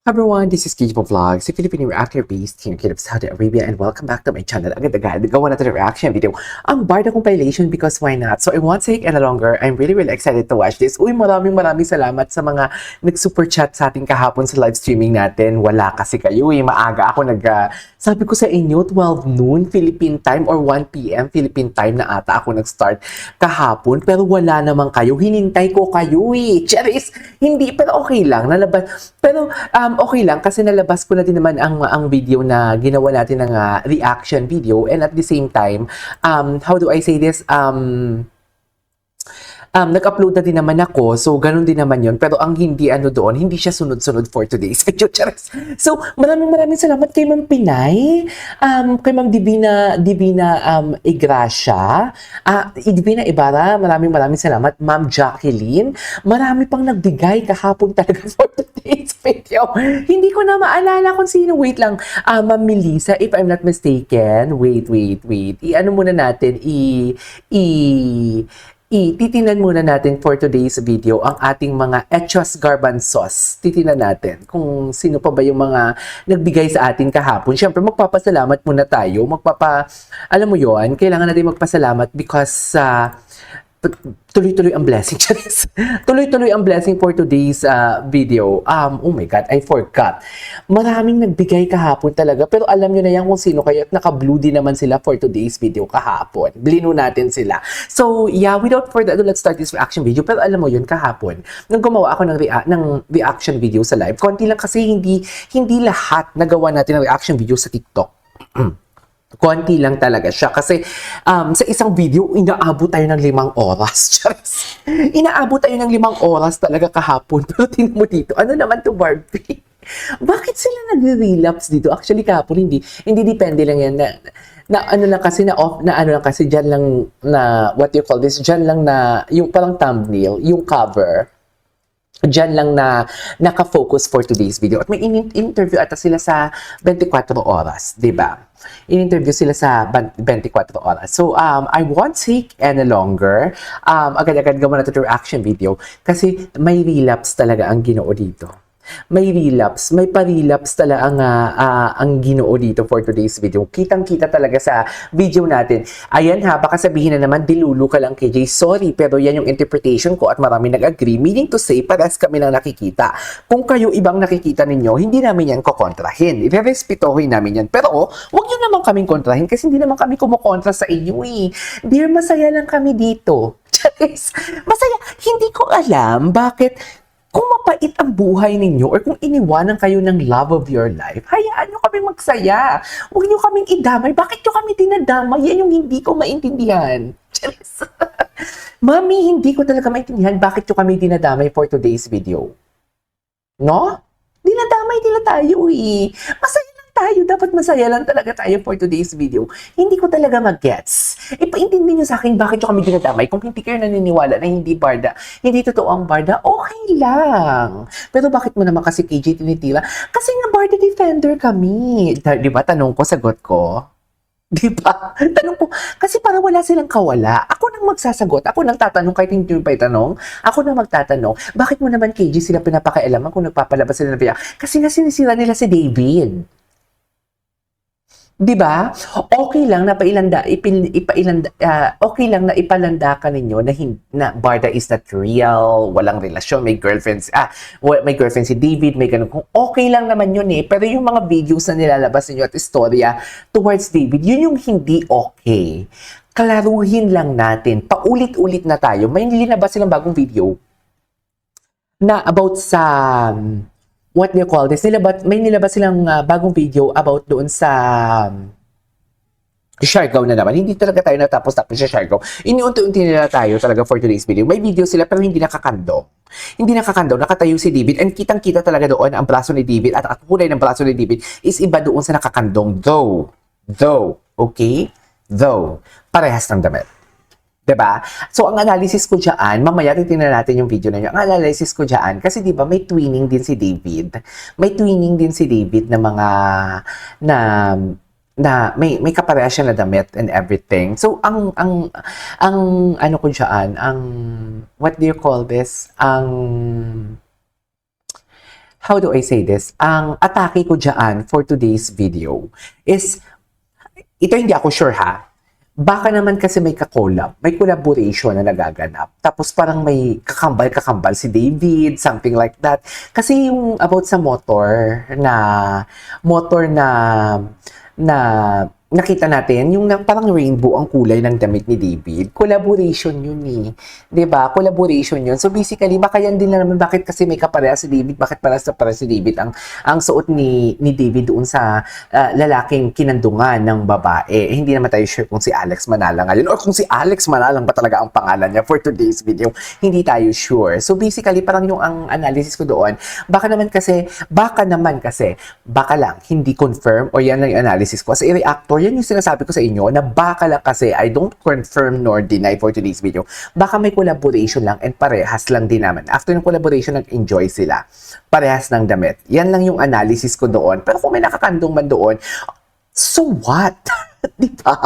Hi everyone, this is Kijibo Vlogs, a Filipino reactor based here in Saudi Arabia, and welcome back to my channel. Agad-agad, gawa natin ang reaction video. Ang Barda compilation because why not? So I won't take any longer. I'm really excited to watch this. Uy, maraming salamat sa mga nag-super chat sa ating kahapon sa live streaming natin. Wala kasi kayo eh. Maaga ako sabi ko sa inyo, 12 noon Philippine time or 1 p.m. Philippine time na ata ako nag-start kahapon. Pero wala naman kayo. Hinintay ko kayo eh. Charis, hindi, pero okay lang. Pero okay lang kasi nalabas ko na din naman ang video na ginawa natin ng reaction video, and at the same time, how do I say this? Nag-upload na din naman ako, so ganun din naman yun. Pero ang hindi doon, hindi siya sunod-sunod for today's video. So, maraming salamat kay Ma'am Pinay, kay Ma'am Divina Igracia, Divina Ibarra, maraming salamat. Ma'am Jacqueline, marami pang nagbigay kahapon talaga for today's video. Hindi ko na maalala kung sino. Wait lang. Ma'am Melissa, if I'm not mistaken, wait. I-ano muna natin, titinan muna natin for today's video ang ating mga Echos Garbanzos. Titinan natin kung sino pa ba yung mga nagbigay sa atin kahapon. Siyempre, magpapasalamat muna tayo. Alam mo yon, kailangan natin magpasalamat because tuloy-tuloy ang blessing. Tuloy-tuloy ang blessing for today's video. Oh my God, I forgot. Maraming nagbigay kahapon talaga. Pero alam nyo na yan kung sino kayo at naka-blue din naman sila for today's video kahapon. Blino natin sila. So yeah, without further ado, let's start this reaction video. Pero alam mo yun, kahapon, nung gumawa ako ng reaction video sa live, konti lang kasi hindi lahat nagawa natin ng reaction video sa TikTok. Konti lang talaga siya kasi sa isang video, inaabot tayo ng 5 oras. Inaabot tayo ng 5 oras talaga kahapon. Pero tinan mo dito, ano naman to Barbie? Bakit sila nagre-relapse dito? Actually kahapon hindi depende lang yan na ano lang kasi diyan lang na what you call this, diyan lang na yung parang thumbnail, yung cover. Diyan lang na naka-focus for today's video. At may interview ata sila sa 24 oras, di ba? In-interview sila sa 24 oras. So, I won't take any longer. Agad-agad gawa natin yung reaction video kasi may relapse talaga ang Ginoo dito. May pa-relapse talaga ang Ginoo dito for today's video. Kitang-kita talaga sa video natin. Ayan ha, baka sabihin na naman, dilulu ka lang KJ. Sorry, pero yan yung interpretation ko at marami nag-agree. Meaning to say, pares kami lang nakikita. Kung kayo ibang nakikita ninyo, hindi namin yan kukontrahin. Irerespetuhin namin yan. Pero, huwag nyo naman kaming kontrahin kasi hindi naman kami kumukontra sa inyo eh. Dear, masaya lang kami dito. Masaya. Hindi ko alam bakit kung mapait ang buhay ninyo or kung iniwanan kayo ng love of your life, hayaan nyo kami magsaya. Huwag nyo kaming idamay. Bakit nyo kami dinadamay? Yan yung hindi ko maintindihan. Mami, hindi ko talaga maintindihan bakit nyo kami dinadamay for today's video. No? Dinadamay nila tayo eh. Masaya lang tayo. Dapat masaya lang talaga tayo for today's video. Hindi ko talaga mag-gets. Ipaintindi nyo sa akin bakit nyo kami dinadamay. Kung hindi kayo naniniwala na hindi Barda, hindi totoo ang Barda, okay lang. Pero bakit mo naman kasi KJ tinitira? Kasi nga Barda defender kami. Di ba? Tanong ko, sagot ko. Di ba? Tanong ko, kasi para wala silang kawala. Ako nang magsasagot. Ako nang tatanong kahit hindi pa itanong. Ako nang magtatanong. Bakit mo naman KJ sila pinapakailaman kung nagpapalabas sila ng video? Kasi nga sinisira nila si David. 'Di ba? Okay lang na ipalanda ka ninyo na Barda is not real, walang relasyon, may girlfriend si David, may ganun. Kung okay lang naman yun eh, pero yung mga videos na nilalabas ninyo at istorya towards David, yun yung hindi okay. Klaruhin lang natin, paulit-ulit na tayo. May nilabas silang bagong video na about sa what do you call this? May nilabas silang bagong video about doon sa Siargao na naman. Hindi talaga tayo natapos sa Siargao. Iniunti-unti nila tayo talaga for today's video. May video sila pero hindi nakakandong. Nakatayo si David and kitang-kita talaga doon ang braso ni David at ang kulay ng braso ni David is iba doon sa nakakandong. Though, okay? Though, parehas ng damit. Diba? So, ang analysis ko dyan, mamaya titignan natin yung video na yun. Ang analysis ko dyan, kasi diba may twinning din si David. May twinning din si David na mga, na may kapareha siya na damit and everything. So, ang ano ko dyan, what do you call this? how do I say this? Ang atake ko dyan for today's video is, ito hindi ako sure ha, baka naman kasi may kakolab, may collaboration na nagaganap. Tapos parang may kakambal-kakambal si David, something like that. Kasi yung about sa motor na nakita natin, yung parang rainbow ang kulay ng damit ni David. Collaboration yun eh. 'Di ba? Collaboration yun. So basically, baka yan din na naman bakit kasi may kaparehas si David, bakit parehas si David ang suot ni David doon sa lalaking kinandungan ng babae. Hindi naman tayo sure kung si Alex Manala ngayon or kung si Alex Manalang ba talaga ang pangalan niya for today's video. Hindi tayo sure. So basically, parang yung ang analysis ko doon, baka lang, hindi confirm o yan lang yung analysis ko. As a reactor, yan yung sinasabi ko sa inyo na baka lang kasi I don't confirm nor deny for today's video. Baka may collaboration lang and parehas lang din naman. After ng collaboration, nag-enjoy sila. Parehas ng damit. Yan lang yung analysis ko doon. Pero kung may nakakandong man doon, so what? Diba?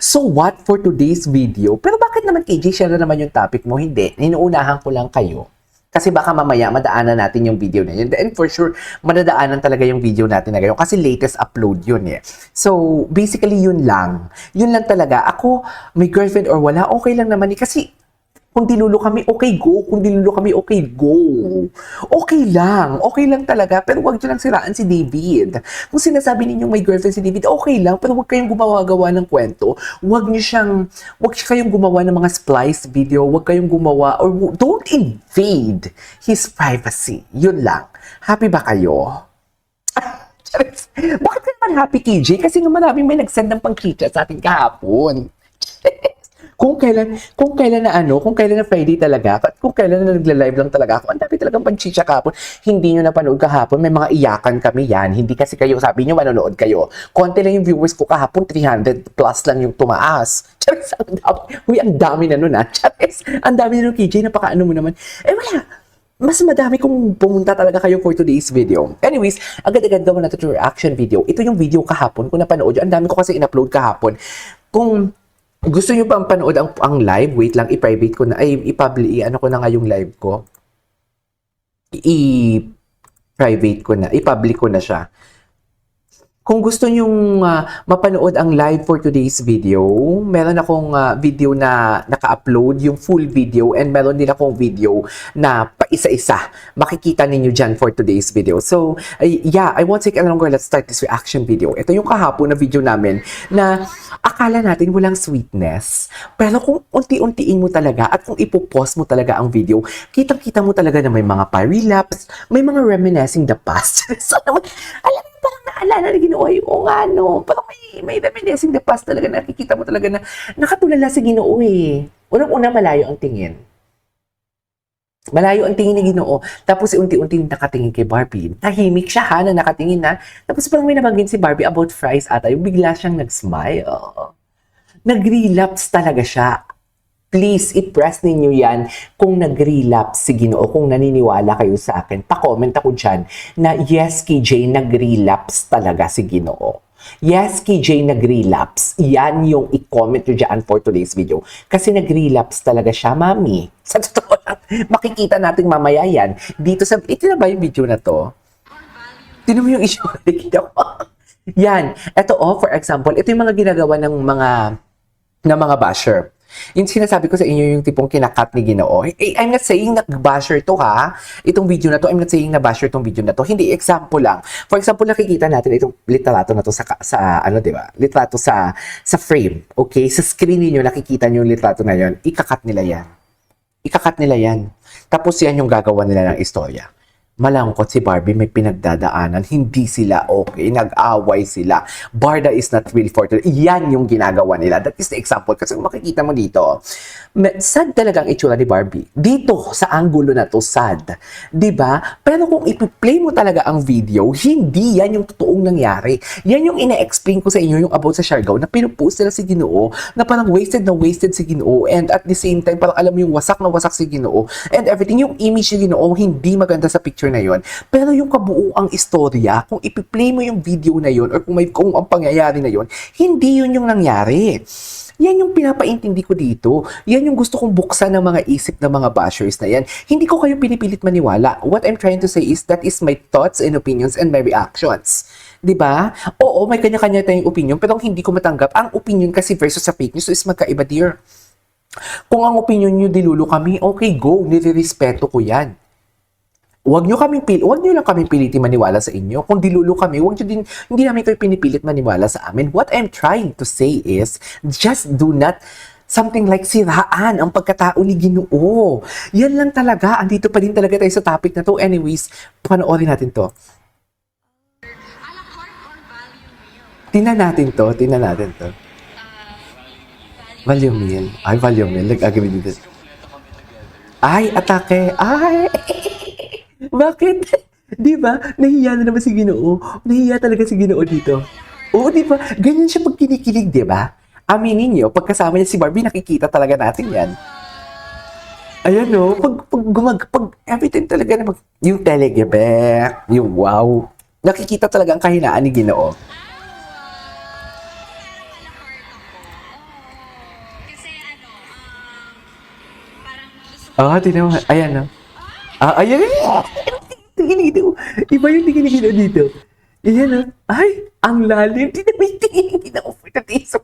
So what for today's video? Pero bakit naman KJ, share na naman yung topic mo? Hindi. Inuunahan ko lang kayo. Kasi baka mamaya madaanan natin yung video na yun. And for sure, madadaanan talaga yung video natin na ngayon. Kasi latest upload yun eh. So, basically yun lang. Yun lang talaga. Ako, may girlfriend or wala, okay lang naman eh. Kasi, kung dilulo kami, okay, go. Kung dilulo kami, okay, go. Okay lang. Okay lang talaga. Pero wag nyo lang siraan si David. Kung sinasabi ninyong may girlfriend si David, okay lang. Pero wag kayong gumawa-gawa ng kwento. Wag kayong gumawa ng mga spliced video. Wag kayong gumawa, or don't invade his privacy. Yun lang. Happy ba kayo? Bakit ka naman happy, KJ? Kasi nga maraming may nag-send ng pang-chitchat sa atin kahapon. Kung kailan na Friday talaga, at kung kailan na nagla-live lang talaga ako, ang dami talagang panchicha kahapon. Hindi nyo napanood kahapon, may mga iyakan kami yan. Hindi kasi kayo, sabi nyo, manonood kayo. Konti lang yung viewers ko kahapon, 300 plus lang yung tumaas. Charis, ang dami na nun ah. Charis, ang dami na nun, KJ, napaka-ano mo naman. Eh wala, mas madami kung pumunta talaga kayo for today's video. Anyways, agad-agad gawin natin yung reaction video. Ito yung video kahapon, kung napanood yun, ang dami ko kasi in-upload kahapon. Kung gusto nyo pang panood ang live, wait lang, i-private ko na, i-public, ano ko na nga yung live ko. I-private ko na, i-public ko na siya. Kung gusto nyong mapanood ang live for today's video, meron akong video na naka-upload, yung full video, and meron din akong video na pa-isa-isa. Makikita ninyo dyan for today's video. So, yeah, I won't take any longer. Let's start this reaction video. Ito yung kahapon na video namin na akala natin walang sweetness. Pero kung unti-untiin mo talaga at kung ipopost mo talaga ang video, kitang-kita mo talaga na may mga pa-relapse, may mga reminiscing the past. So, alam mo, parang naalala na Ginoo, yung ano, parang may reminiscing the past talaga, nakikita mo talaga na nakatulala si Ginoo eh. Unang-una, malayo ang tingin. Malayo ang tingin ni Ginoo. Tapos unti-unti nakatingin kay Barbie. Tahimik siya ha, na nakatingin na. Tapos parang may nabanggit si Barbie about fries ata. Yung bigla siyang nag-smile. Nag-relapse talaga siya. Please, i-press ninyo yan kung nag-relapse si Ginoo, kung naniniwala kayo sa akin. Pa-comment ako dyan na yes, KJ, nag-relapse talaga si Ginoo. Yes, KJ, nag-relapse. Yan yung i-comment nyo dyan for today's video. Kasi nag-relapse talaga siya, mami. Sa totoo lang, makikita natin mamaya yan. Dito sa, ito na ba yung video na to? Tinan mo yung issue. Yan. Ito for example, ito yung mga ginagawa ng mga basher. Yung sinasabi ko sa inyo yung tipong kinakat ni Ginoo. I'm not saying na basher to ha. Itong video na to, I'm not saying na basher tong video na to. Hindi, example lang. For example, nakikita natin itong litrato na to sa ano, di ba? Litrato sa frame. Okay? Sa screen niyo nakikita niyo yung litrato na yon. Ikakat nila yan. Ikakat nila yan. Tapos yan yung gagawa nila ng istorya. Malangkot si Barbie, may pinagdadaanan, hindi sila okay, nag-away sila. Barda is not real for today. Yan yung ginagawa nila. That is the example. Kasi kung makikita mo dito, sad talagang itsura ni Barbie. Dito, sa angulo na to, sad. Diba? Pero kung ipi-play mo talaga ang video, hindi yan yung totoong nangyari. Yan yung ina-explain ko sa inyo, yung about sa Siargao, na pinupost nila si Ginoo, na parang wasted na wasted si Ginoo, and at the same time, parang alam mo yung wasak na wasak si Ginoo, and everything, yung image ni Ginoo, hindi maganda sa picture na yon. Pero yung kabuuang istorya, kung ipi-play mo yung video na yon or kung ang pangyayari na yon, hindi yun yung nangyari. Yan yung pinapaintindi ko dito. Yan yung gusto kong buksan ng mga isip ng mga bashers na yan. Hindi ko kayo pinipilit maniwala. What I'm trying to say is that is my thoughts and opinions and my reactions. 'Di ba? Oo, may kanya-kanya tayong opinion, pero hindi ko matanggap. Ang opinion kasi versus sa fake news is magkaiba, dear. Kung ang opinion nyo dilulo kami, okay, go. Nilirespeto ko yan. Huwag nyo lang kaming pilitin maniwala sa inyo. Kung dilulo kami, hindi namin kayo pinipilit maniwala sa amin. What I'm trying to say is, just do not something like siraan ang pagkatao ni Ginoo. Yan lang talaga. Andito pa din talaga tayo sa topic na to. Anyways, panoorin natin to. Tingnan natin to. Value meal. Ay, value meal. Nag-agree dito. Ay, atake. Ay! Bakit? Di ba? Nahiya na naman si Ginoo. Nahiya talaga si Ginoo dito. Oo, di ba? Ganyan siya pag kinikilig, di ba? Aminin niyo, pagkasama niya si Barbie, nakikita talaga natin yan. Ayan no, pag every time talaga na yung telegebek, yung wow, nakikita talaga ang kahinaan ni Ginoo. Tingnan mo. Ayan no. Ayan. Tingin dito. Iba yung tingin dito. Ayan no. Ay, ang lalim. Tingin na offer na tiso.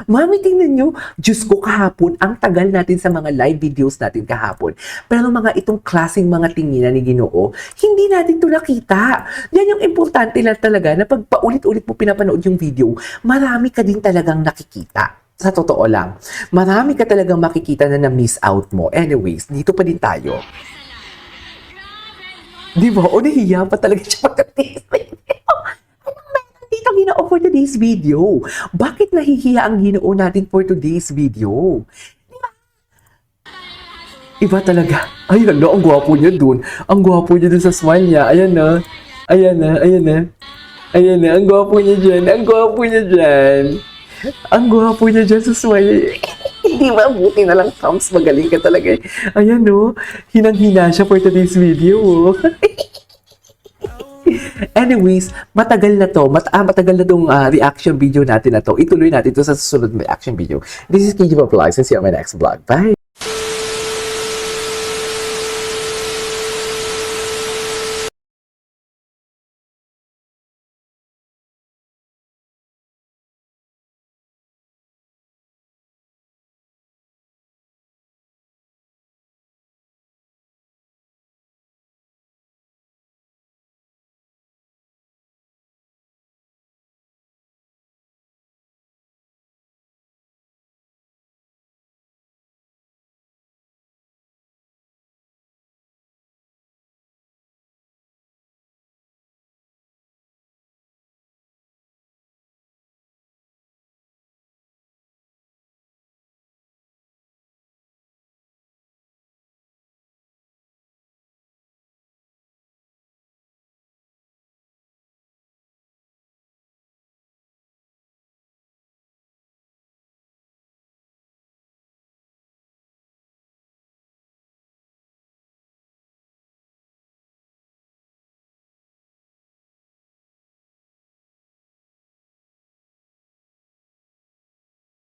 Mami, tingnan nyo. Diyos ko, kahapon, ang tagal natin sa mga live videos natin kahapon. Pero mga itong klaseng mga tinginan ni Ginoo, hindi natin to nakita. Yan yung importante lang talaga na pag paulit-ulit mo pinapanood yung video, marami ka din talagang nakikita. Sa totoo lang, marami ka talagang makikita na na-miss out mo. Anyways, dito pa din tayo. Di ba? O nahiya pa talaga siya pagka-taste. Anong meron dito Ginoo for today's video? Bakit nahihiya ang Ginoo natin for today's video? Iba talaga. Ay, ang gwapo niya dun. Ang gwapo niya dun sa smile niya. Ayan na. Ang gwapo niya dyan. Ang gwapo niya dyan sa smile. Hindi ba? Buti na lang, Toms. Magaling ka talaga. Ayan, no? Hinang-hina siya for today's video. Anyways, matagal na tong reaction video natin na to. Ituloy natin to sa susunod na reaction video. This is KG Vlogs and see you on my next vlog. Bye!